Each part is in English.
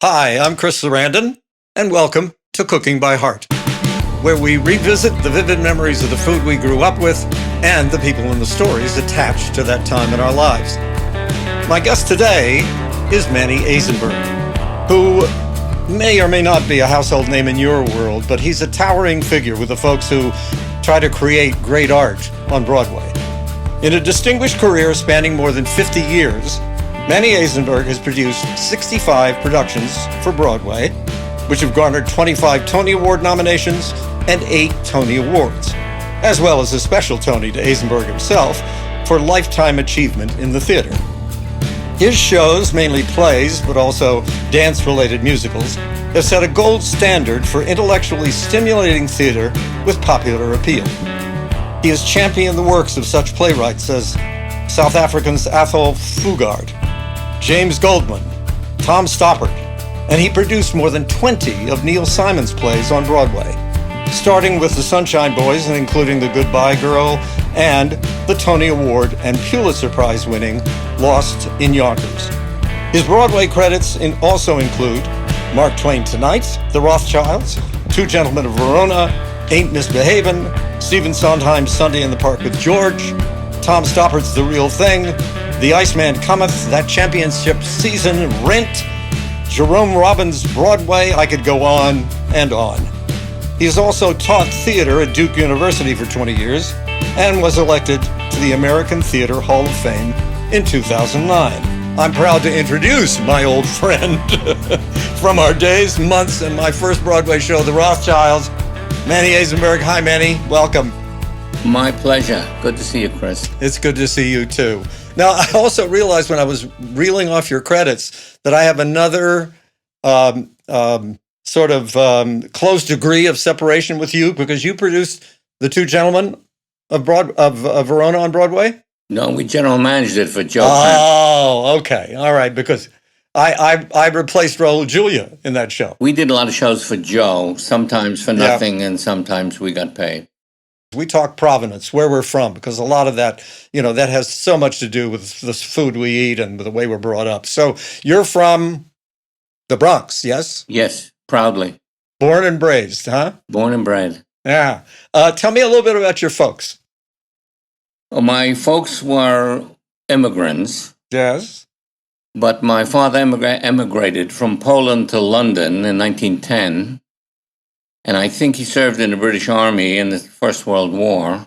Hi, I'm Chris Sarandon, and welcome to Cooking by Heart, where we revisit the vivid memories of the food we grew up with and the people and the stories attached to that time in our lives. My guest today is Manny Azenberg, who may or may not be a household name in your world, but he's a towering figure with the folks who try to create great art on Broadway. In a distinguished career spanning more than 50 years, Manny Azenberg has produced 65 productions for Broadway, which have garnered 25 Tony Award nominations and 8 Tony Awards, as well as a special Tony to Azenberg himself for lifetime achievement in the theater. His shows, mainly plays, but also dance-related musicals, have set a gold standard for intellectually stimulating theater with popular appeal. He has championed the works of such playwrights as South African's Athol Fugard, James Goldman, Tom Stoppard, and he produced more than 20 of Neil Simon's plays on Broadway, starting with the Sunshine Boys and including The Goodbye Girl and the Tony Award and Pulitzer Prize winning Lost in Yonkers. His Broadway credits also include Mark Twain Tonight, The Rothschilds, Two Gentlemen of Verona, Ain't Misbehavin', Stephen Sondheim's Sunday in the Park with George, Tom Stoppard's The Real Thing, The Iceman Cometh, That Championship Season, Rent, Jerome Robbins' Broadway. I could go on and on. He has also taught theater at Duke University for 20 years and was elected to the American Theater Hall of Fame in 2009. I'm proud to introduce my old friend from our days, months, and my first Broadway show, The Rothschilds, Manny Azenberg. Hi, Manny. Welcome. My pleasure. Good to see you, Chris. It's good to see you, too. Now, I also realized when I was reeling off your credits that I have another close degree of separation with you because you produced The Two Gentlemen of Verona on Broadway? No, we general managed it for Joe. Oh, okay. All right, because I replaced Raul Julia in that show. We did a lot of shows for Joe, sometimes for nothing, and sometimes we got paid. We talk provenance, where we're from, because a lot of that, that has so much to do with the food we eat and the way we're brought up. So you're from the Bronx, yes? Yes, proudly. Born and raised, huh? Born and bred. Yeah. Tell me a little bit about your folks. Well, my folks were immigrants. Yes. But my father emigrated from Poland to London in 1910. And I think he served in the British Army in the First World War.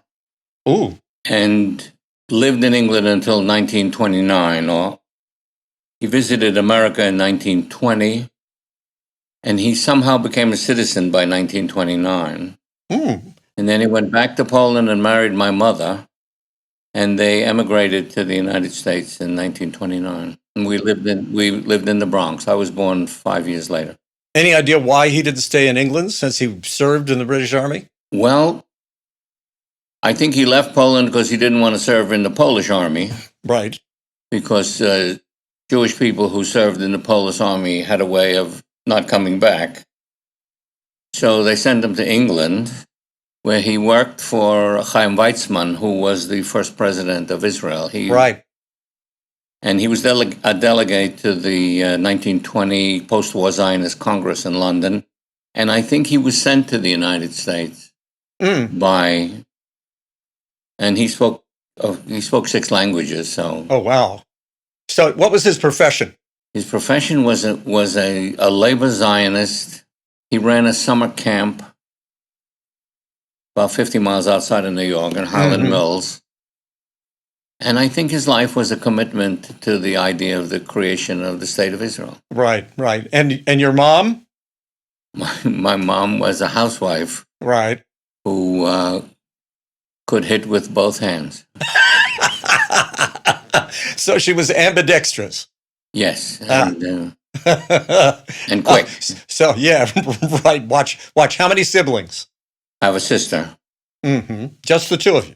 Ooh. And lived in England until 1929. Or he visited America in 1920. And he somehow became a citizen by 1929. And then he went back to Poland and married my mother. And they emigrated to the United States in 1929. And we lived in the Bronx. I was born 5 years later. Any idea why he didn't stay in England since he served in the British Army? Well, I think he left Poland because he didn't want to serve in the Polish Army. Right. Because Jewish people who served in the Polish Army had a way of not coming back. So they sent him to England, where he worked for Chaim Weizmann, who was the first president of Israel. Right. And he was a delegate to the 1920 post-war Zionist Congress in London. And I think he was sent to the United States and he spoke 6 languages. So. Oh, wow. So what was his profession? His profession was a labor Zionist. He ran a summer camp about 50 miles outside of New York in Highland Mills. And I think his life was a commitment to the idea of the creation of the State of Israel. Right, right. And your mom? My mom was a housewife. Right. Who could hit with both hands. So she was ambidextrous. Yes. And quick. So, yeah, right. Watch. How many siblings? I have a sister. Just the two of you?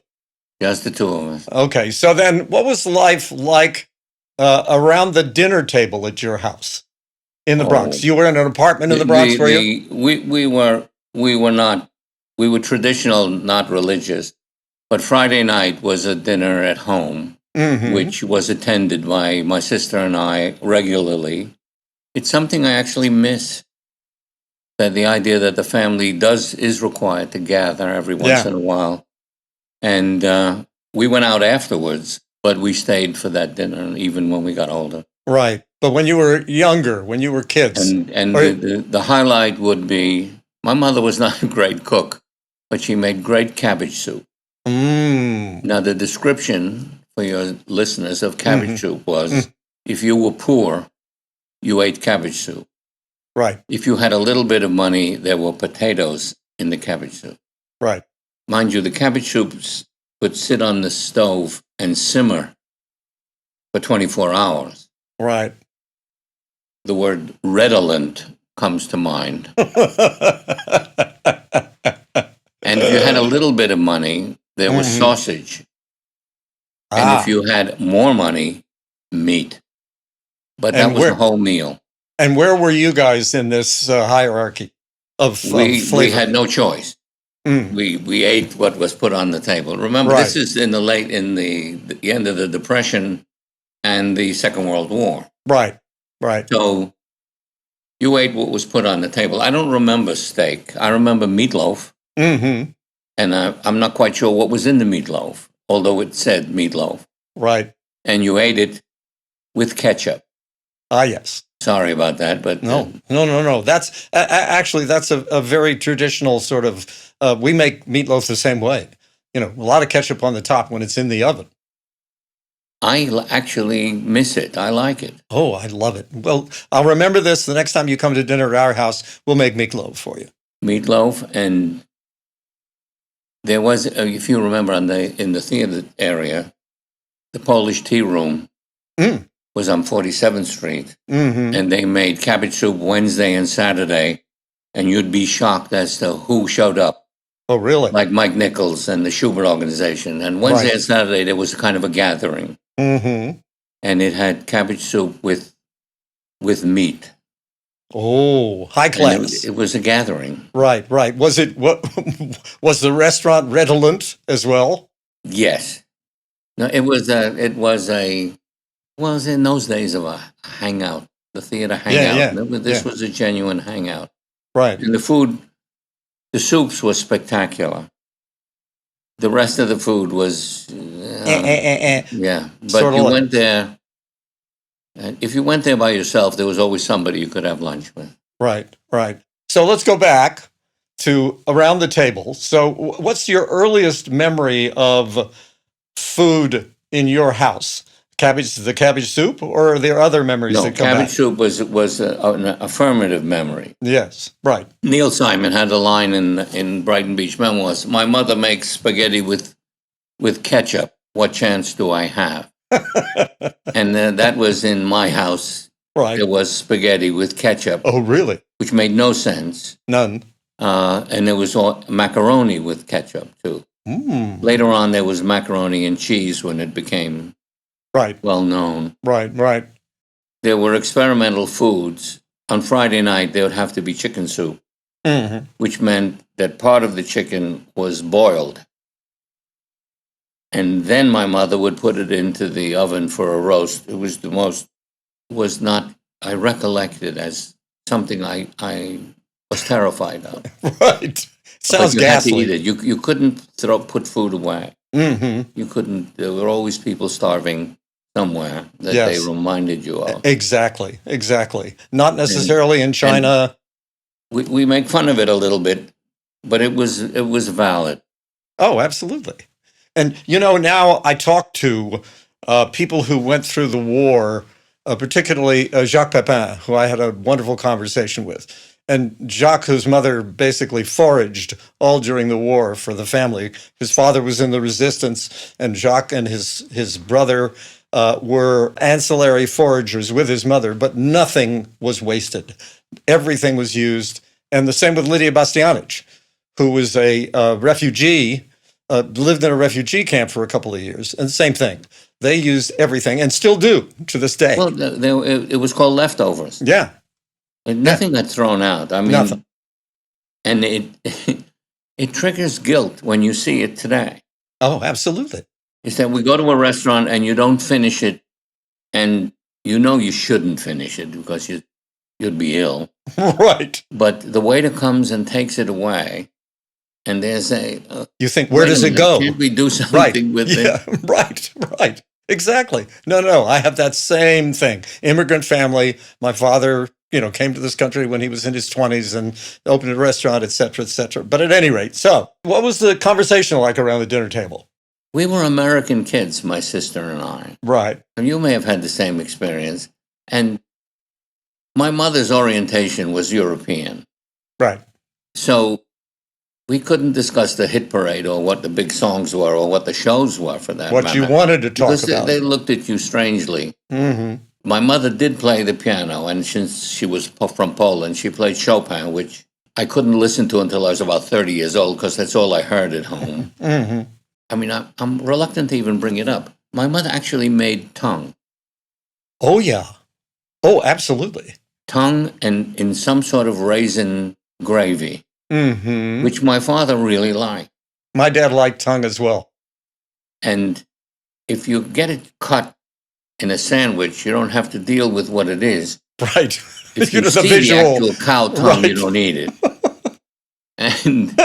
Just the two of us. Okay, so then what was life like around the dinner table at your house in the Bronx? You were in an apartment in the Bronx, were you? We were traditional, not religious. But Friday night was a dinner at home, which was attended by my sister and I regularly. It's something I actually miss. That the idea that the family is required to gather every once in a while. And we went out afterwards, but we stayed for that dinner even when we got older. Right. But when you were younger, when you were kids. And the highlight would be, my mother was not a great cook, but she made great cabbage soup. Now, the description for your listeners of cabbage soup was, if you were poor, you ate cabbage soup. Right. If you had a little bit of money, there were potatoes in the cabbage soup. Right. Mind you, the cabbage soups would sit on the stove and simmer for 24 hours. Right. The word redolent comes to mind. And if you had a little bit of money, there was sausage. And if you had more money, meat. But that was the whole meal. And where were you guys in this hierarchy of flavor? We had no choice. We ate what was put on the table. Remember, this is in the end of the Depression and the Second World War. Right, right. So you ate what was put on the table. I don't remember steak. I remember meatloaf. And I'm not quite sure what was in the meatloaf, although it said meatloaf. Right. And you ate it with ketchup. Yes. Sorry about that, but no. That's actually that's a very traditional sort of. We make meatloaf the same way. You know, a lot of ketchup on the top when it's in the oven. I actually miss it. I like it. Oh, I love it. Well, I'll remember this the next time you come to dinner at our house. We'll make meatloaf for you. Meatloaf, and there was, if you remember, in the theater area, the Polish Tea Room. Was on 47th Street, and they made cabbage soup Wednesday and Saturday, and you'd be shocked as to who showed up. Oh, really? Like Mike Nichols and the Schubert Organization. And Wednesday and Saturday, there was kind of a gathering. And it had cabbage soup with meat. Oh, high class. It was a gathering. Right. Was the restaurant redolent as well? Yes. No, it was in those days of a hangout, the theater hangout. This was a genuine hangout. Right. And the soups were spectacular. The rest of the food was, yeah. But you went there, if you went there by yourself, there was always somebody you could have lunch with. Right. So let's go back to around the table. So what's your earliest memory of food in your house? The cabbage soup, or are there other memories that come back? Cabbage soup was an affirmative memory. Yes, right. Neil Simon had a line in Brighton Beach Memoirs, "My mother makes spaghetti with ketchup. What chance do I have?" And that was in my house. Right. There was spaghetti with ketchup. Oh, really? Which made no sense. None. And there was macaroni with ketchup, too. Later on, there was macaroni and cheese when it became... well known. Right. There were experimental foods. On Friday night, there would have to be chicken soup, which meant that part of the chicken was boiled. And then my mother would put it into the oven for a roast. It was I recollect it as something I was terrified of. Right. Sounds ghastly. Had to eat it. You couldn't put food away. You couldn't. There were always people starving somewhere that they reminded you of. Exactly. Not necessarily in China. We make fun of it a little bit, but it was valid. Oh, absolutely. And, now I talk to people who went through the war, particularly Jacques Pepin, who I had a wonderful conversation with. And Jacques, whose mother basically foraged all during the war for the family. His father was in the resistance, and Jacques and his brother were ancillary foragers with his mother, but nothing was wasted. Everything was used. And the same with Lydia Bastianich, who was a refugee, lived in a refugee camp for a couple of years. And same thing. They used everything and still do to this day. Well, it was called leftovers. Yeah. And nothing got thrown out. I mean, nothing. And it triggers guilt when you see it today. Oh, absolutely. Is that we go to a restaurant and you don't finish it, and you shouldn't finish it because you'd be ill. Right. But the waiter comes and takes it away, and there's you think, where does it go? Can't we do something with it? Right. Exactly. No. I have that same thing. Immigrant family. My father, came to this country when he was in his 20s and opened a restaurant, et cetera, et cetera. But at any rate, so what was the conversation like around the dinner table? We were American kids, my sister and I. Right. And you may have had the same experience. And my mother's orientation was European. Right. So we couldn't discuss the hit parade or what the big songs were or what the shows were for that what matter. You wanted to talk because about. They looked at you strangely. Mm-hmm. My mother did play the piano, and since she was from Poland, she played Chopin, which I couldn't listen to until I was about 30 years old because that's all I heard at home. Mm-hmm. I mean, I'm reluctant to even bring it up. My mother actually made tongue. Oh, yeah. Oh, absolutely. Tongue and in some sort of raisin gravy, which my father really liked. My dad liked tongue as well. And if you get it cut in a sandwich, you don't have to deal with what it is. Right. If you see the actual cow tongue, right. You don't eat it. And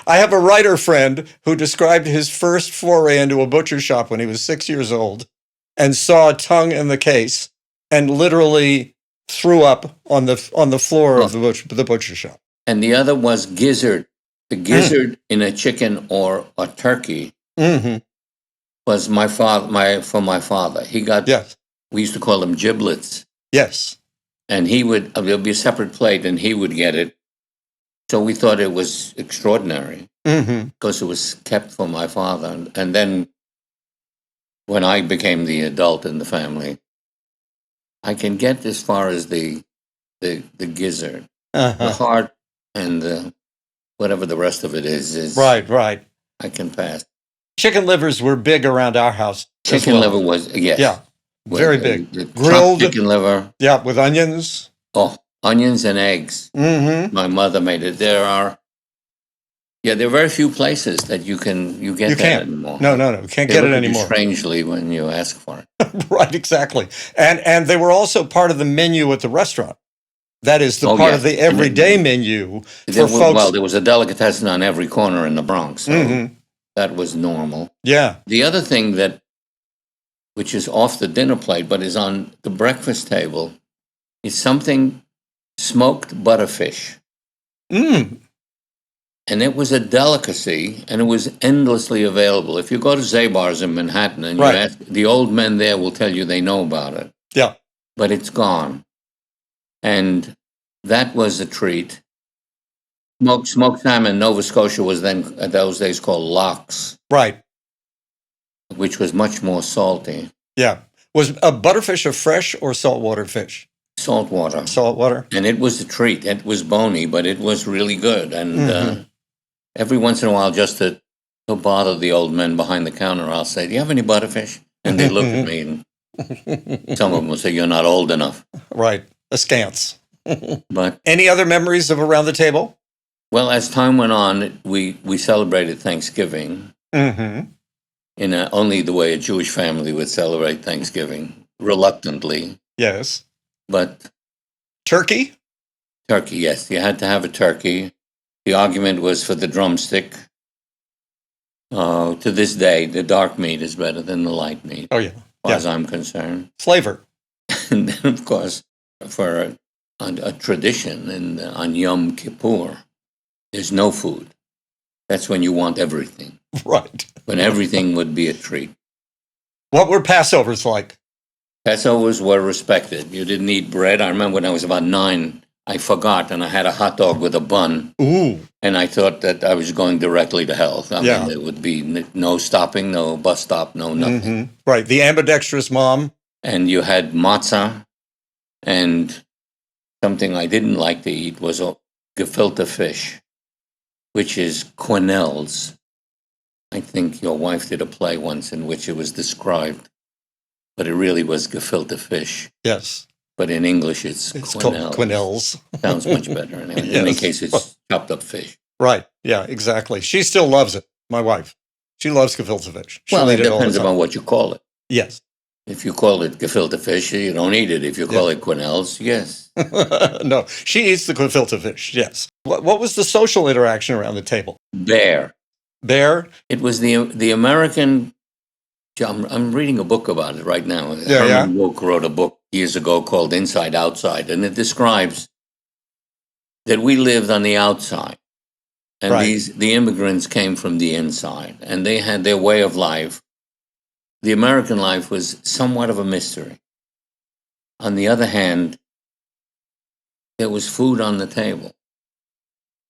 I have a writer friend who described his first foray into a butcher shop when he was 6 years old and saw a tongue in the case and literally threw up on the floor of the butcher shop. And the other was gizzard. The gizzard in a chicken or a turkey was my father. He got, yes. We used to call them giblets. Yes. And there'd be a separate plate and he would get it. So we thought it was extraordinary because it was kept for my father. And then when I became the adult in the family, I can get as far as the gizzard, the heart, and whatever the rest of it is. Right. I can pass. Chicken livers were big around our house. Chicken liver was, yes. Yeah, very big. The grilled chicken liver. Yeah, with onions. Oh, onions and eggs. My mother made it. There are very few places that you get that anymore. No, you can't get it anymore. Strangely when you ask for it. Right, exactly. And they were also part of the menu at the restaurant. That is the part of the everyday menu for folks. Well, there was a delicatessen on every corner in the Bronx, so that was normal. Yeah. The other thing which is off the dinner plate but is on the breakfast table, is something smoked butterfish. And it was a delicacy, and it was endlessly available. If you go to Zabar's in Manhattan and you ask, the old men there will tell you they know about it. Yeah. But it's gone. And that was a treat. Smoked salmon, Nova Scotia was then, at those days, called lox. Right. Which was much more salty. Yeah. Was a butterfish a fresh or saltwater fish? Saltwater. Saltwater. And it was a treat. It was bony, but it was really good. And every once in a while, just to bother the old men behind the counter, I'll say, do you have any butterfish? And they look at me, and some of them will say, you're not old enough. Right. Askance. But any other memories of around the table? Well, as time went on, we celebrated Thanksgiving in only the way a Jewish family would celebrate Thanksgiving, reluctantly. Yes. But turkey? Turkey, yes. You had to have a turkey. The argument was for the drumstick. To this day, the dark meat is better than the light meat. Oh, yeah. As far as I'm concerned. Flavor. And then, of course, for a tradition on Yom Kippur, there's no food. That's when you want everything. Right. When everything would be a treat. What were Passovers like? Passovers were respected. You didn't eat bread. I remember when I was about 9, I forgot, and I had a hot dog with a bun. Ooh. And I thought that I was going directly to hell. I mean, there would be no stopping, no bus stop, no nothing. Right. The ambidextrous mom. And you had matzah, and something I didn't like to eat was gefilte fish, which is quenelles. I think your wife did a play once in which it was described, but it really was gefilte fish. Yes. But in English, it's quenelles. Quenelles. Sounds much better. In any case, it's chopped up fish. Right. Yeah, exactly. She still loves it, my wife. She loves gefilte fish. Well, it depends on what you call it. Yes. If you call it gefilte fish, you don't eat it. If you call it quenelles, yes. No, she eats the gefilte fish, yes. What was the social interaction around the table? Bear. It was the American. I'm reading a book about it right now. Herman Wouk wrote a book years ago called Inside Outside, and it describes that we lived on the outside, and the immigrants came from the inside, and they had their way of life. The American life was somewhat of a mystery. On the other hand, there was food on the table,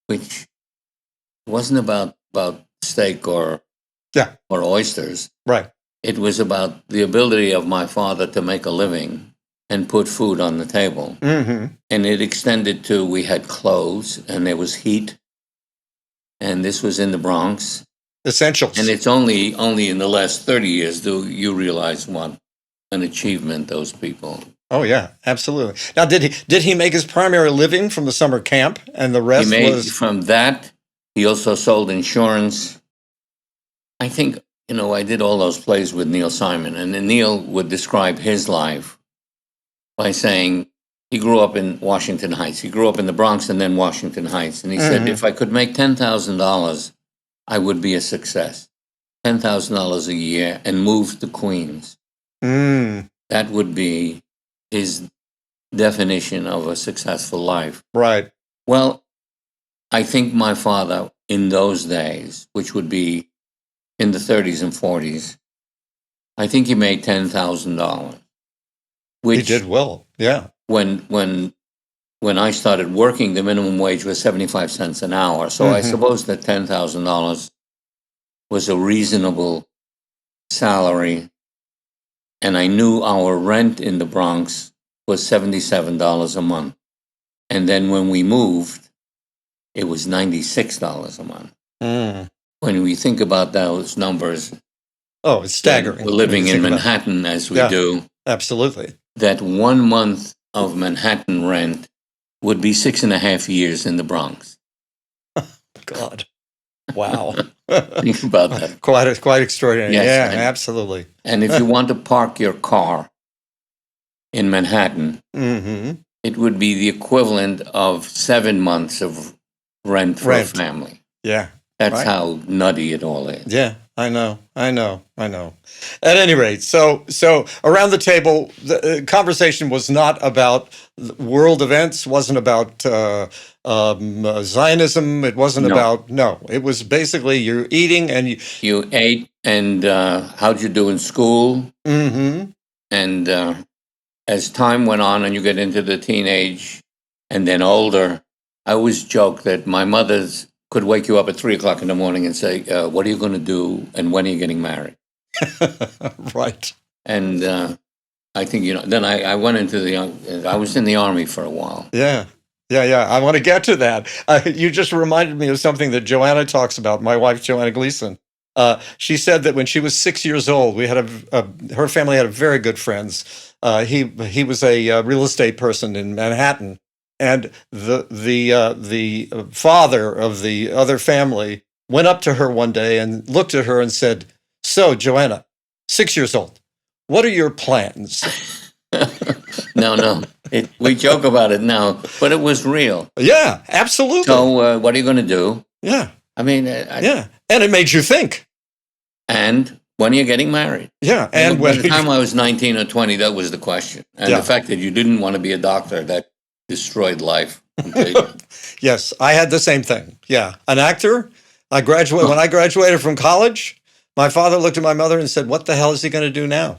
which wasn't about steak or oysters. Right. It was about the ability of my father to make a living and put food on the table. Mm-hmm. And it extended to, we had clothes and there was heat. And this was in the Bronx. Essentials. And it's only in the last 30 years do you realize what an achievement those people. Oh yeah, absolutely. Now, did he make his primary living from the summer camp, and the rest was from that? He also sold insurance. I think I did all those plays with Neil Simon, and then Neil would describe his life by saying he grew up in Washington Heights. He grew up in the Bronx and then Washington Heights, and he said, if I could make $10,000, I would be a success. $10,000 a year and move to Queens. That would be his definition of a successful life. Right. Well, I think my father in those days, which would be in the 30s and 40s, I think he made $10,000. He did well, yeah. When I started working, the minimum wage was 75 cents an hour. So I suppose that $10,000 was a reasonable salary. And I knew our rent in the Bronx was $77 a month. And then when we moved, it was $96 a month. When we think about those numbers, it's staggering. We're living in Manhattan as we do. Absolutely. That 1 month of Manhattan rent would be 6.5 years in the Bronx. God. Wow. Think about that. Quite extraordinary. Yes, yeah, absolutely. And if you want to park your car in Manhattan, it would be the equivalent of 7 months of rent for a family. Yeah. That's how nutty it all is. Yeah, I know. At any rate, so around the table, the conversation was not about world events, wasn't about Zionism, it wasn't about, it was basically you're eating and you ate and how'd you do in school? And as time went on and you get into the teenage and then older, I always joke that my mother's could wake you up at 3:00 in the morning and say, what are you going to do and when are you getting married? Right. And I think, then I went into I was in the Army for a while. Yeah. I want to get to that. You just reminded me of something that Joanna talks about, my wife, Joanna Gleason. She said that when she was 6 years old, we had her family had a very good friends. He was a real estate person in Manhattan. And the father of the other family went up to her one day and looked at her and said, "So, Joanna, 6 years old, what are your plans?" No. We joke about it now, but it was real. Yeah, absolutely. So, what are you going to do? Yeah. I mean, and it made you think. And when are you getting married? Yeah, and by the time I was 19 or 20, that was the question. And the fact that you didn't want to be a doctor, that destroyed life completely. Yes, I had the same thing. Yeah, an actor. When I graduated from college, my father looked at my mother and said, "What the hell is he going to do now?"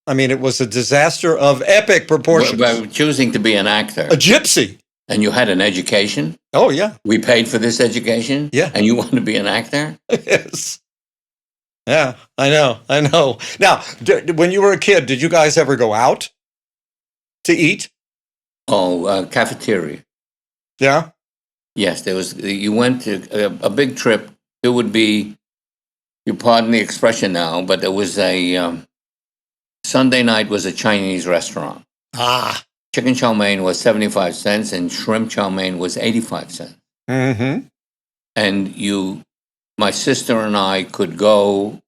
I mean, it was a disaster of epic proportions. By choosing to be an actor, a gypsy, and you had an education. Oh yeah, we paid for this education. Yeah, and you want to be an actor? Yes. Yeah, I know. Now, when you were a kid, did you guys ever go out to eat? Oh, cafeteria. Yeah? Yes, you went to a big trip. There would be, you pardon the expression now, but there was a, Sunday night was a Chinese restaurant. Chicken chow mein was 75 cents and shrimp chow mein was 85 cents. And my sister and I could go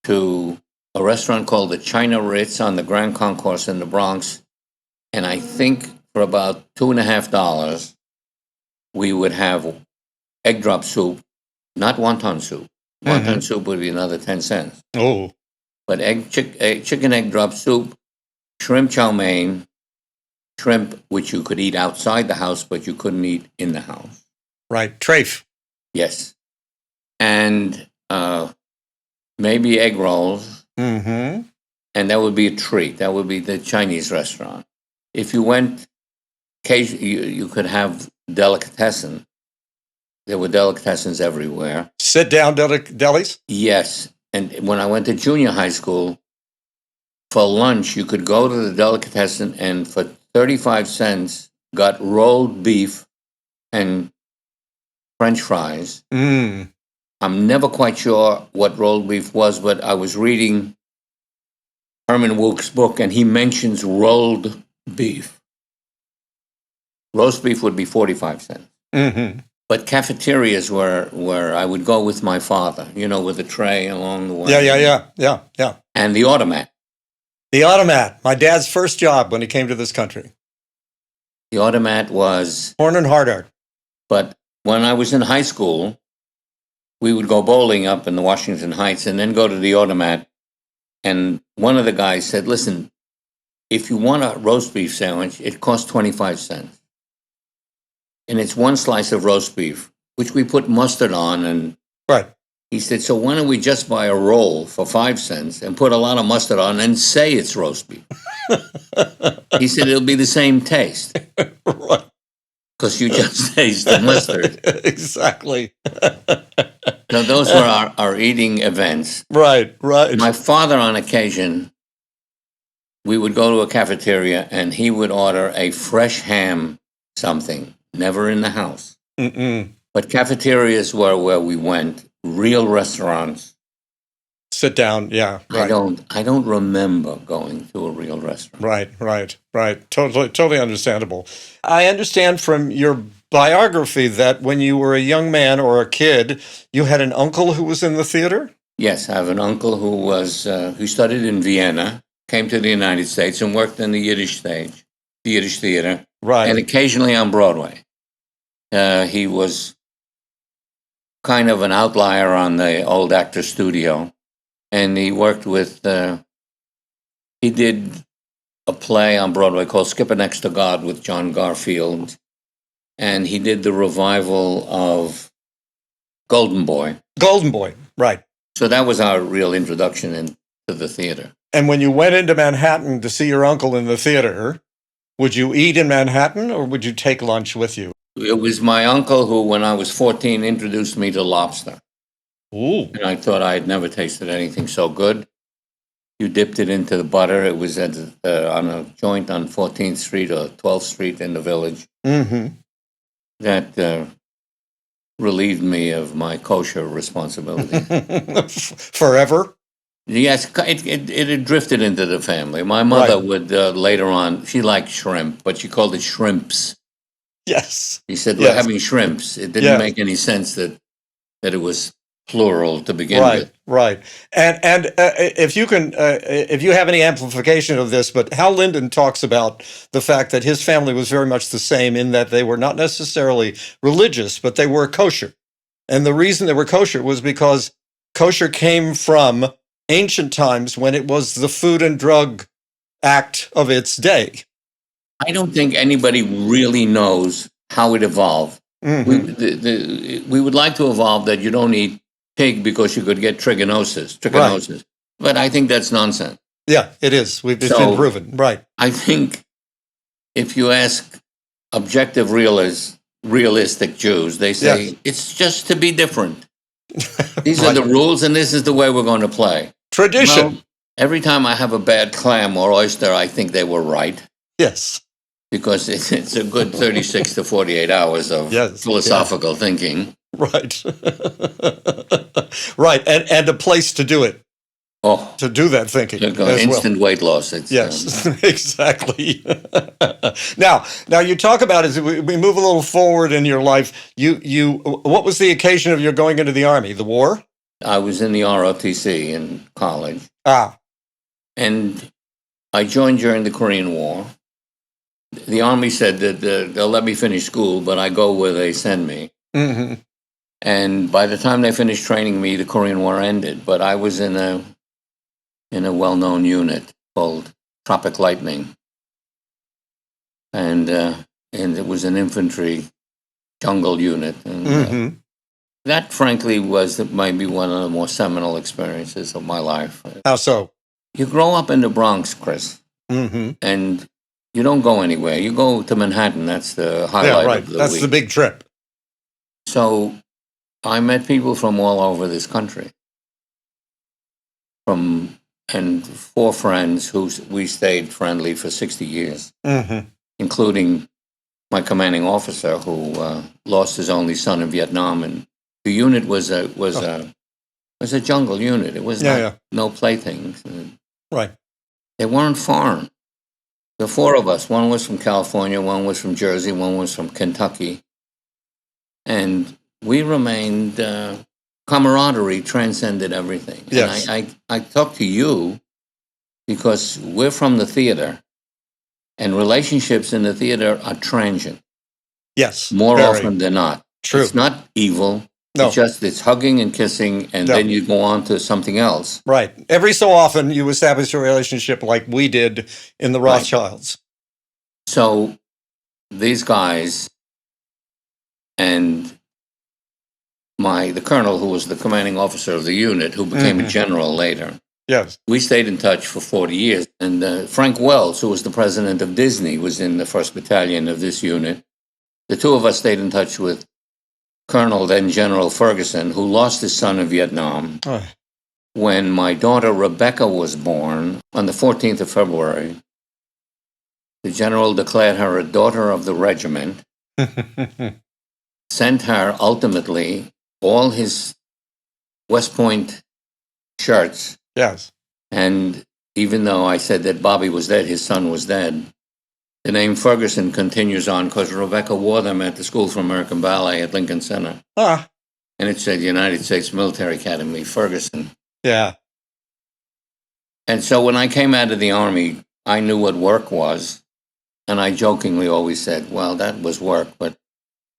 to a restaurant called the China Ritz on the Grand Concourse in the Bronx. And I think for about $2.50, we would have egg drop soup, not wonton soup. Wonton soup would be another 10 cents. Oh. But chicken egg drop soup, shrimp chow mein, shrimp which you could eat outside the house, but you couldn't eat in the house. Right. Trafe. Yes. And maybe egg rolls. Mm-hmm. And that would be a treat. That would be the Chinese restaurant. If you went, you could have delicatessen. There were delicatessens everywhere. Sit down delis? Yes. And when I went to junior high school, for lunch, you could go to the delicatessen and for 35 cents got rolled beef and French fries. Mm. I'm never quite sure what rolled beef was, but I was reading Herman Wouk's book, and he mentions rolled beef. Roast beef would be 45 cents. Mm-hmm. But cafeterias where I would go with my father, with a tray along the way. Yeah. And the automat. The automat. My dad's first job when he came to this country. The automat was... Horn and Hardart. But when I was in high school, we would go bowling up in the Washington Heights and then go to the automat. And one of the guys said, listen, if you want a roast beef sandwich, it costs 25 cents. And it's one slice of roast beef, which we put mustard on. And right. He said, so why don't we just buy a roll for 5 cents and put a lot of mustard on and say it's roast beef? He said, it'll be the same taste. Right. Because you just taste the mustard. Exactly. So those were our eating events. Right. My father, on occasion, we would go to a cafeteria and he would order a fresh ham something. Never in the house. Mm-mm. But cafeterias were where we went, real restaurants. Sit down, yeah. Right. I don't remember going to a real restaurant. Right. Totally understandable. I understand from your biography that when you were a young man or a kid, you had an uncle who was in the theater? Yes, I have an uncle who studied in Vienna, came to the United States and worked in the Yiddish stage, the Yiddish theater. Right. And occasionally on Broadway. He was kind of an outlier on the old actor studio. And he worked with, he did a play on Broadway called Skipper Next to God with John Garfield. And he did the revival of Golden Boy. Golden Boy, right. So that was our real introduction into the theater. And when you went into Manhattan to see your uncle in the theater, would you eat in Manhattan or would you take lunch with you? It was my uncle who, when I was 14, introduced me to lobster. Ooh. And I thought I had never tasted anything so good. You dipped it into the butter. It was on a joint on 14th Street or 12th Street in the Village. Mm-hmm. That relieved me of my kosher responsibility. Forever? Yes, it had drifted into the family. My mother would later on, she liked shrimp, but she called it shrimps. Yes. She said, we're having shrimps. It didn't make any sense that it was plural to begin with. Right. And if you can, if you have any amplification of this, but Hal Linden talks about the fact that his family was very much the same in that they were not necessarily religious, but they were kosher. And the reason they were kosher was because kosher came from ancient times when it was the Food and Drug Act of its day. I don't think anybody really knows how it evolved. Mm-hmm. We would like to evolve that you don't eat pig because you could get trichinosis. Right. But I think that's nonsense. Yeah, it is. It's been proven. Right. I think if you ask objective realistic Jews, they say it's just to be different. These are the rules, and this is the way we're going to play. Tradition. Well, every time I have a bad clam or oyster, I think they were right. Yes. Because it's a good 36 to 48 hours of philosophical thinking. Right. Right. And a place to do it. Oh. To do that thinking. Instant weight loss. Yes, exactly. Now you talk about, as we move a little forward in your life, you what was the occasion of your going into the Army? The war? I was in the ROTC in college. And I joined during the Korean War. The Army said that they'll let me finish school, but I go where they send me. Mm-hmm. And by the time they finished training me, the Korean War ended. But I was in a well-known unit called Tropic Lightning, and it was an infantry jungle unit. And that, frankly, was maybe one of the more seminal experiences of my life. How so? You grow up in the Bronx, Chris, and you don't go anywhere. You go to Manhattan. That's the highlight of the week. That's the big trip. So I met people from all over this country, and 4 friends who we stayed friendly for 60 years, including my commanding officer who lost his only son in Vietnam. And the unit was a jungle unit. It was no playthings. Right. They weren't foreign. The 4 of us, one was from California, one was from Jersey, one was from Kentucky. And we remained, camaraderie transcended everything. Yes. And I talk to you because we're from the theater, and relationships in the theater are transient. Yes. More often than not. True. It's not evil. No. It's hugging and kissing, and then you go on to something else. Right. Every so often you establish a relationship like we did in the Rothschilds. Right. So these guys and the colonel, who was the commanding officer of the unit, who became a general later. Yes. We stayed in touch for 40 years. And Frank Wells, who was the president of Disney, was in the 1st Battalion of this unit. The 2 of us stayed in touch with Colonel, then General Ferguson, who lost his son in Vietnam. When my daughter Rebecca was born on the 14th of February, the general declared her a daughter of the regiment, sent her ultimately all his West Point shirts. Yes. And even though I said that Bobby was dead, his son was dead, the name Ferguson continues on because Rebecca wore them at the School for American Ballet at Lincoln Center. And it said United States Military Academy, Ferguson. Yeah. And so when I came out of the Army, I knew what work was. And I jokingly always said, well, that was work, but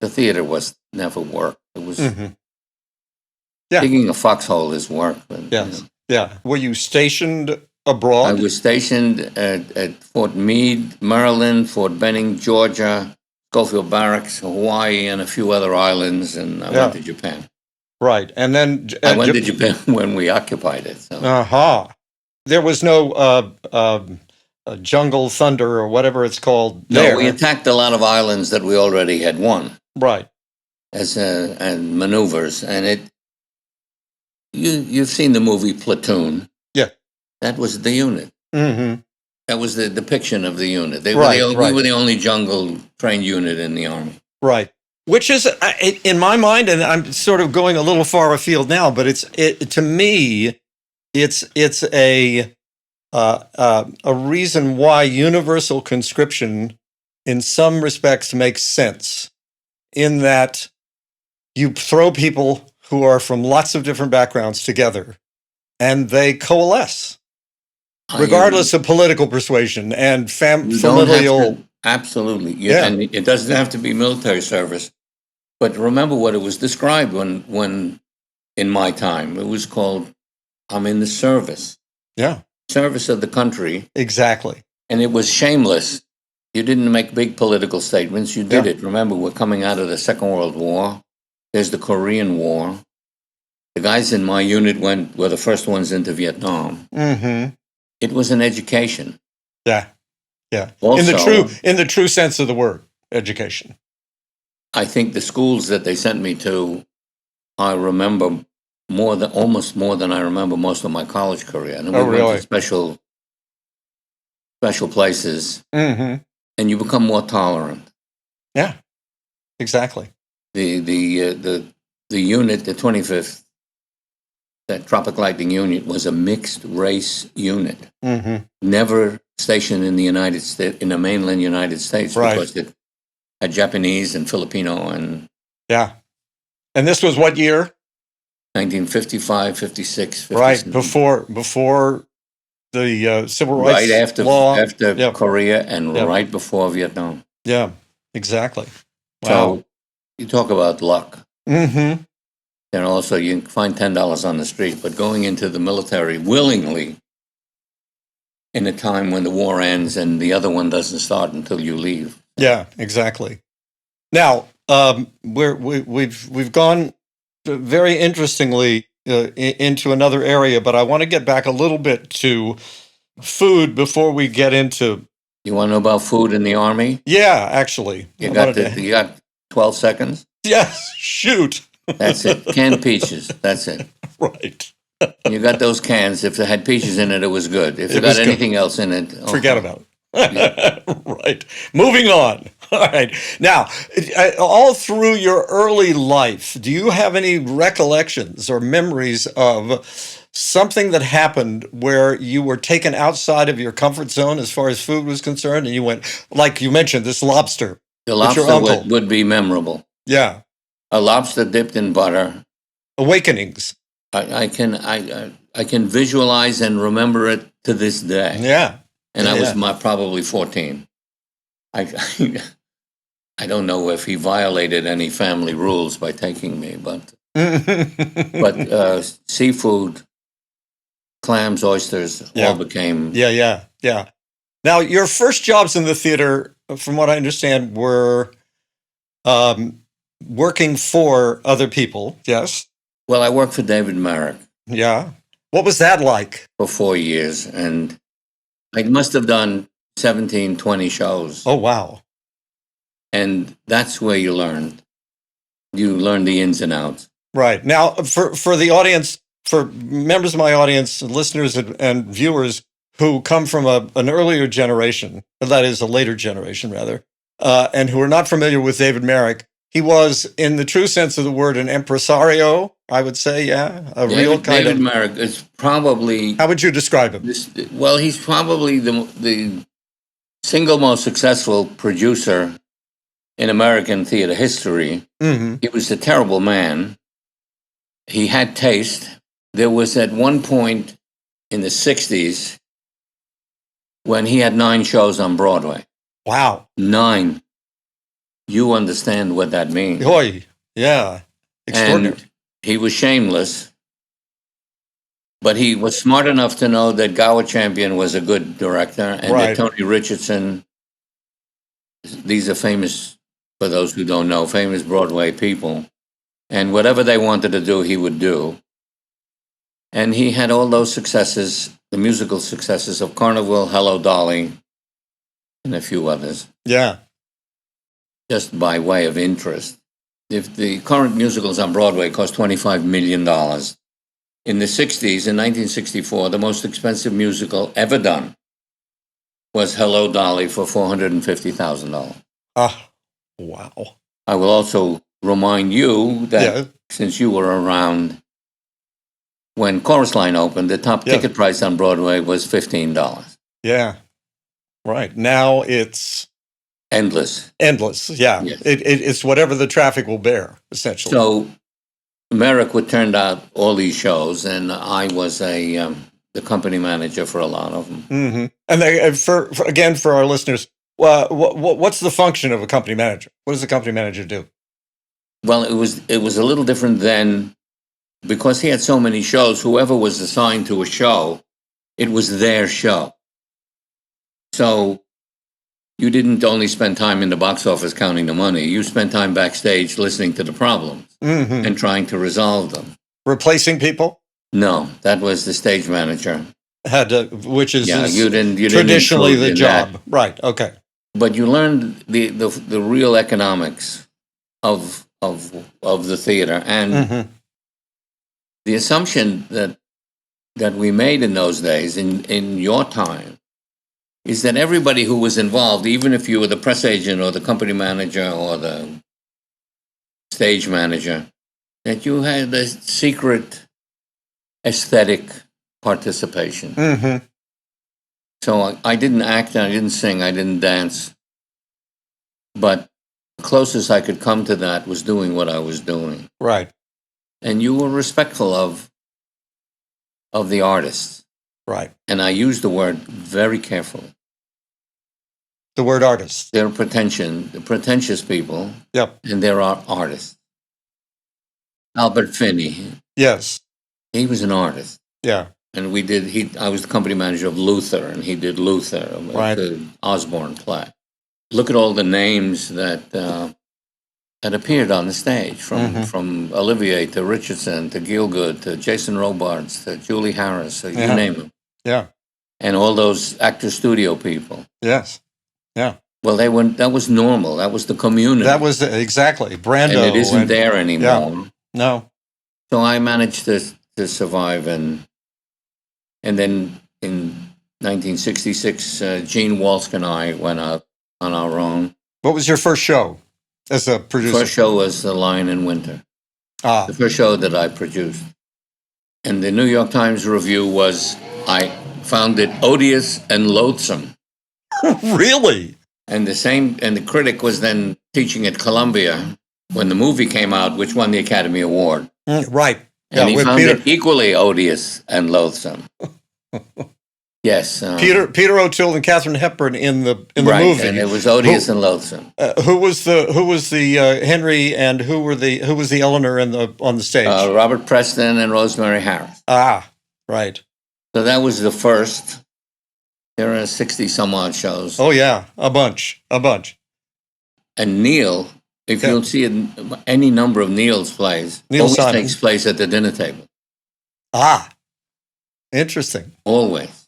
the theater was never work. It was digging a foxhole is work. But, yes. Yeah. Were you stationed abroad? I was stationed at Fort Meade, Maryland, Fort Benning, Georgia, Schofield Barracks, Hawaii, and a few other islands, and I went to Japan. Right. And then I went to Japan when we occupied it. So. There was no jungle thunder or whatever it's called there. No, we attacked a lot of islands that we already had won. Right. And maneuvers. And you've seen the movie Platoon. Yeah. That was the unit. That was the depiction of the unit. We were the only jungle-trained unit in the Army. Right. Which is, in my mind, and I'm sort of going a little far afield now, but to me, it's a reason why universal conscription, in some respects, makes sense. In that you throw people who are from lots of different backgrounds together, and they coalesce, regardless of political persuasion and familial. Absolutely. And it doesn't have to be military service. But remember what it was described when in my time, it was called, I'm in the service. Yeah. Service of the country. Exactly. And it was shameless. You didn't make big political statements. You did it. Remember, we're coming out of the Second World War. There's the Korean War. The guys in my unit were the first ones into Vietnam. It was an education. Yeah. Yeah. Also, in the true sense of the word, education. I think the schools that they sent me to, I remember almost more than I remember most of my college career. And we went to special places, and you become more tolerant. Yeah, exactly. The unit, the 25th, that Tropic Lightning unit, was a mixed race unit. Never stationed in the United States, in the mainland United States, because it had Japanese and Filipino and. Yeah, and this was what year? 1955, 56, 57. Right, before the civil rights right after law. after Korea and Yep. right before Vietnam. Yeah, exactly. Wow. So you talk about luck. Mm-hmm. And also, you can find $10 on the street, but going into the military willingly in a time when the war ends and the other one doesn't start until you leave. Yeah, exactly. Now, we've gone very interestingly into another area, but I want to get back a little bit to food before we get into. You want to know about food in the Army? Yeah, actually, You got 12 seconds? Yes, shoot. That's it. Canned peaches. That's it. Right. You got those cans. If they had peaches in it, it was good. If it got anything else in it, forget about it. Right. Moving on. All right. Now, all through your early life, do you have any recollections or memories of something that happened where you were taken outside of your comfort zone as far as food was concerned, and you went, like you mentioned, this lobster? The with your lobster uncle? would be memorable. Yeah. A lobster dipped in butter. Awakenings. I can visualize and remember it to this day. Yeah. And I was probably 14. I don't know if he violated any family rules by taking me, but seafood, clams, oysters, all became. Yeah. Now, your first jobs in the theater, from what I understand, were working for other people. Yes. Well, I worked for David Merrick. Yeah. What was that like? For 4 years, and I must have done 17, 20 shows. Oh, wow. And that's where you learn. You learn the ins and outs. Right. Now, for the audience, for members of my audience, listeners and viewers who come from an earlier generation, that is a later generation rather, and who are not familiar with David Merrick, he was, in the true sense of the word, an impresario, I would say, real kind David Merrick is probably... How would you describe him? Well, he's probably the single most successful producer in American theater history. Mm-hmm. He was a terrible man. He had taste. There was at one point in the 60s when he had 9 shows on Broadway. Wow. 9. You understand what that means. Oy. Yeah. Extraordinary. And he was shameless, but he was smart enough to know that Gower Champion was a good director, and that Tony Richardson, these are famous, for those who don't know, famous Broadway people, and whatever they wanted to do, he would do. And he had all those successes, the musical successes of Carnival, Hello, Dolly, and a few others. Yeah. Just by way of interest. If the current musicals on Broadway cost $25 million, in the 60s, in 1964, the most expensive musical ever done was Hello, Dolly for $450,000. Ah, wow. I will also remind you that since you were around when Chorus Line opened, the top ticket price on Broadway was $15. Yeah. Right. Now it's... Endless, yeah. Yes. It's whatever the traffic will bear, essentially. So Merrick would turn out all these shows, and I was the company manager for a lot of them. Mm-hmm. And for our listeners, what's the function of a company manager? What does a company manager do? Well, it was a little different then, because he had so many shows. Whoever was assigned to a show, it was their show. So you didn't only spend time in the box office counting the money. You spent time backstage listening to the problems and trying to resolve them. Replacing people? No, that was the stage manager. Which is you didn't traditionally the job. That. Right, okay. But you learned the real economics of the theater. And the assumption that we made in those days, in your time, is that everybody who was involved, even if you were the press agent or the company manager or the stage manager, that you had a secret aesthetic participation. Mm-hmm. So I didn't act, I didn't sing, I didn't dance. But the closest I could come to that was doing what I was doing. Right. And you were respectful of the artists. Right. And I use the word very carefully. The word artist. There are pretentious people, Yep. and there are artists. Albert Finney, Yes. he was an artist. Yeah. And I was the company manager of Luther, and he did Luther, Right. the Osborne play. Look at all the names that appeared on the stage, from Olivier to Richardson to Gielgud to Jason Robards to Julie Harris, you name them. Yeah. And all those actor studio people. Yes. Yeah. Well, that was normal. That was the community. That was exactly Brando. And it isn't there anymore. Yeah. No. So I managed to survive, and then in 1966, Gene Walsk and I went out on our own. What was your first show as a producer? First show was The Lion in Winter. Ah. The first show that I produced. And the New York Times review was, I found it odious and loathsome. Really? And the critic was then teaching at Columbia when the movie came out, which won the Academy Award. Right. And he found it equally odious and loathsome. Yes. Peter O'Toole and Katharine Hepburn in the right, movie. And it was odious and loathsome. Who was the Henry, and who was the Eleanor on the stage? Robert Preston and Rosemary Harris. Ah, right. So that was the first. There are 60 some odd shows. Oh yeah, a bunch. And Neil, if you'll see any number of Neil's plays, always takes place at the dinner table. Ah, interesting. Always.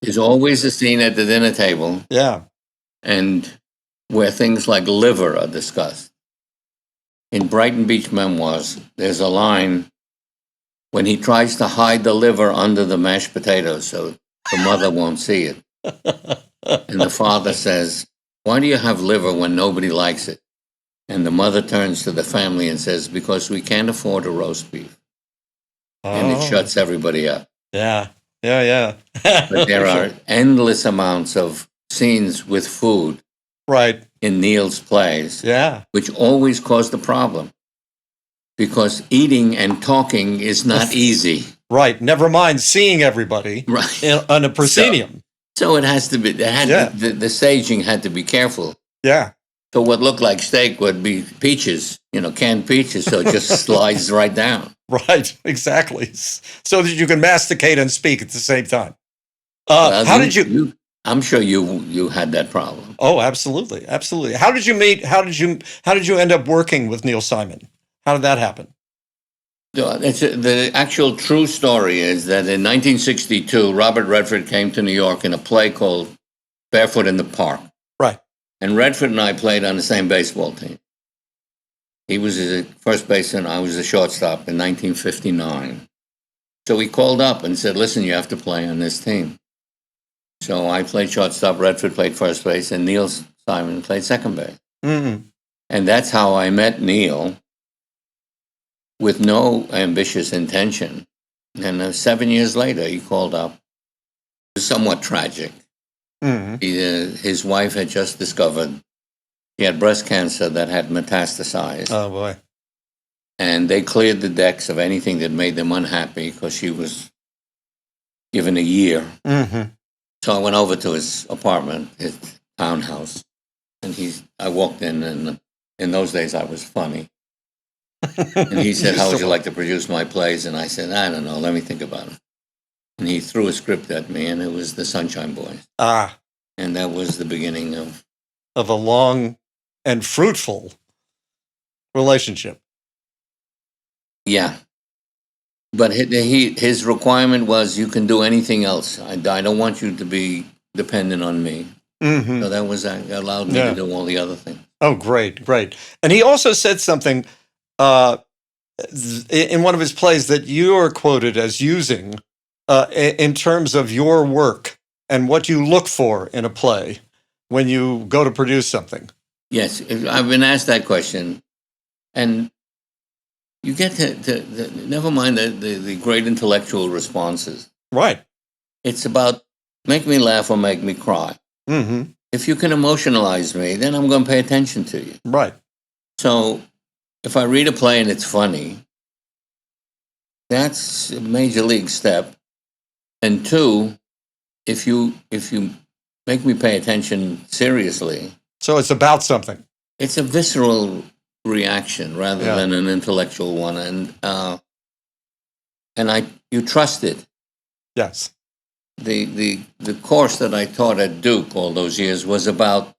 There's always a scene at the dinner table. Yeah. And where things like liver are discussed. In Brighton Beach Memoirs, there's a line when he tries to hide the liver under the mashed potatoes so the mother won't see it. And the father says, "Why do you have liver when nobody likes it?" And the mother turns to the family and says, "Because we can't afford a roast beef." And it shuts everybody up. Yeah. But there are endless amounts of scenes with food, right, in Neil's plays, which always cause the problem, because eating and talking is not easy. Right. Never mind seeing everybody on a proscenium. So it has to be. The staging had to be careful. Yeah. So what looked like steak would be peaches, canned peaches. So it just slides right down. Right, exactly. So that you can masticate and speak at the same time. How did you? I'm sure you had that problem. Oh, absolutely. How did you meet? How did you end up working with Neil Simon? How did that happen? The actual true story is that in 1962, Robert Redford came to New York in a play called Barefoot in the Park. Right. And Redford and I played on the same baseball team. He was the first baseman, I was the shortstop in 1959. So he called up and said, "Listen, you have to play on this team." So I played shortstop, Redford played first base, and Neil Simon played second base. Mm-hmm. And that's how I met Neil, with no ambitious intention. And 7 years later, he called up. It was somewhat tragic. Mm-hmm. His wife had just discovered he had breast cancer that had metastasized. Oh, boy. And they cleared the decks of anything that made them unhappy because she was given a year. Mm-hmm. So I went over to his apartment, his townhouse, and I walked in, and in those days I was funny. And he said, "How would you like to produce my plays?" And I said, "I don't know, let me think about it." And he threw a script at me, and it was The Sunshine Boys. Ah. And that was the beginning of a long and fruitful relationship. Yeah. But his requirement was, you can do anything else. I don't want you to be dependent on me. Mm-hmm. So that allowed me to do all the other things. Oh, great. And he also said something in one of his plays that you are quoted as using in terms of your work and what you look for in a play when you go to produce something. Yes, I've been asked that question. And you get to never mind the great intellectual responses. Right. It's about make me laugh or make me cry. Mm-hmm. If you can emotionalize me, then I'm going to pay attention to you. Right. So if I read a play and it's funny, that's a major league step. And two, if you make me pay attention seriously, So it's about something. it's a visceral reaction rather Yeah. than an intellectual one, and you trust it. Yes. The course that I taught at Duke all those years was about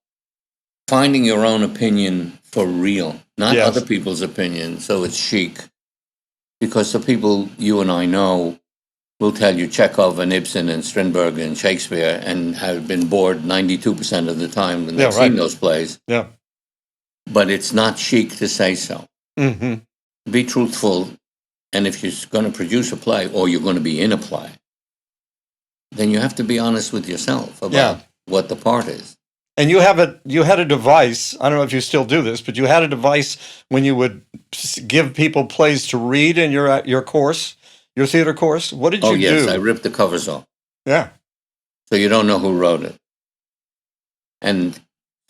finding your own opinion for real, not Yes. other people's opinion, so it's chic. Because the people you and I know will tell you Chekhov and Ibsen and Strindberg and Shakespeare and have been bored 92% of the time when they've Yeah, right. seen those plays. Yeah. But it's not chic to say so. Mm-hmm. Be truthful, and if you're going to produce a play or you're going to be in a play, then you have to be honest with yourself about what the part is. And you had a device. I don't know if you still do this, but you had a device when you would give people plays to read in your course, your theater course. What did you do? Oh, yes, I ripped the covers off. Yeah. So you don't know who wrote it. And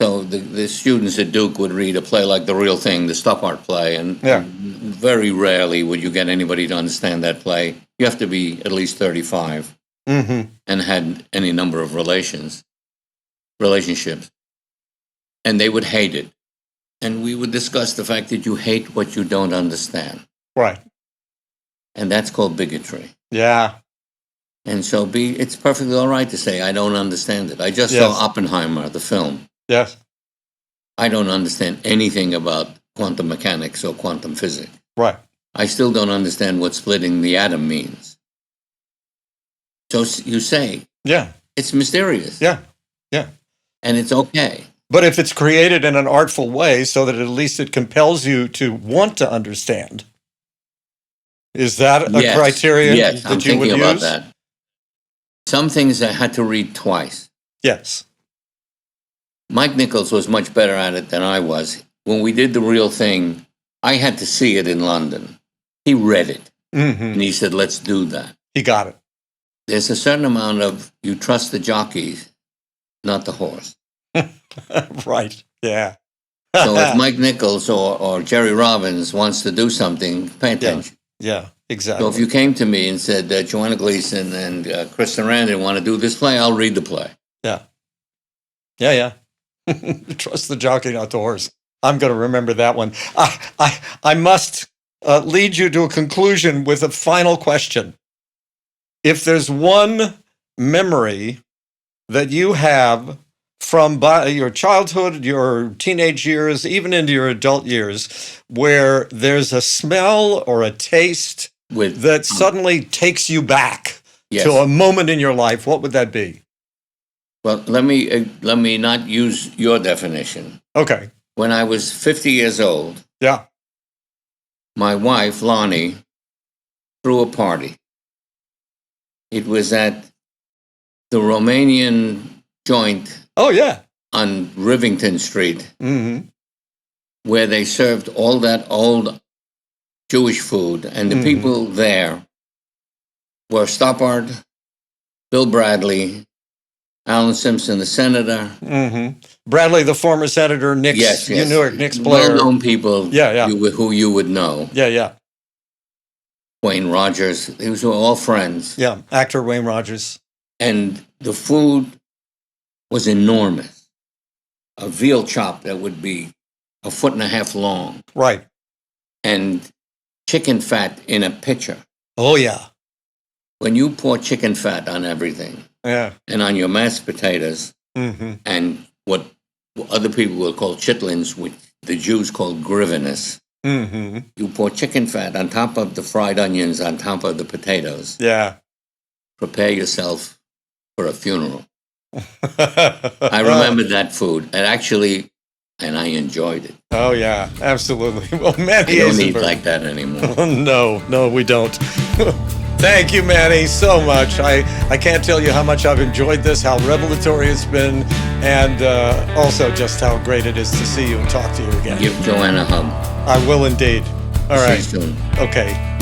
so the students at Duke would read a play like The Real Thing, the Stoppard play, and very rarely would you get anybody to understand that play. You have to be at least 35 Mm-hmm. and had any number of relationships. And they would hate it. And we would discuss the fact that you hate what you don't understand. Right. And that's called bigotry. Yeah. And so it's perfectly all right to say, I don't understand it. I just saw Oppenheimer, the film. Yes. I don't understand anything about quantum mechanics or quantum physics. Right. I still don't understand what splitting the atom means. So you say, Yeah. it's mysterious. Yeah. Yeah. And it's okay. But if it's created in an artful way so that at least it compels you to want to understand, is that a criterion Yes, that I'm you would thinking about use? that. Some things I had to read twice. Yes. Mike Nichols was much better at it than I was. When we did The Real Thing, I had to see it in London. He read it. Mm-hmm. And he said, let's do that. He got it. There's a certain amount of, you trust the jockey, not the horse. Right. Yeah. So if Mike Nichols or Jerry Robbins wants to do something, pay attention. Yeah, exactly. So if you came to me and said, Joanna Gleason and Chris Sarandon want to do this play, I'll read the play. Yeah. Yeah. Trust the jockey, not the horse. I'm going to remember that one. I must lead you to a conclusion with a final question. If there's one memory that you have from your childhood, your teenage years, even into your adult years, where there's a smell or a taste that suddenly takes you back to a moment in your life, what would that be? Well, let me not use your definition. Okay. When I was 50 years old, my wife, Lonnie, threw a party. It was at the Romanian joint on Rivington Street, where they served all that old Jewish food. And the people there were Stoppard, Bill Bradley, Alan Simpson, the senator. Bradley, the former senator, Nick's, yes. Nick's Blair. Well-known people who you would know. Yeah. Wayne Rogers. These were all friends. Yeah, actor Wayne Rogers. And the food was enormous. A veal chop that would be 1.5 feet long. Right. And chicken fat in a pitcher. Oh, yeah. When you pour chicken fat on everything, and on your mashed potatoes, and what other people will call chitlins, which the Jews call grivenes, you pour chicken fat on top of the fried onions, on top of the potatoes. Yeah. Prepare yourself for a funeral. I remember that food. And I enjoyed it. Oh, yeah, absolutely. Well, Manny I don't Azenberg. eat like that anymore. No, we don't. Thank you, Manny, so much. I can't tell you how much I've enjoyed this, how revelatory it's been, and also just how great it is to see you and talk to you again. Give Joanna a hug. I will indeed. All right. See you soon. Okay.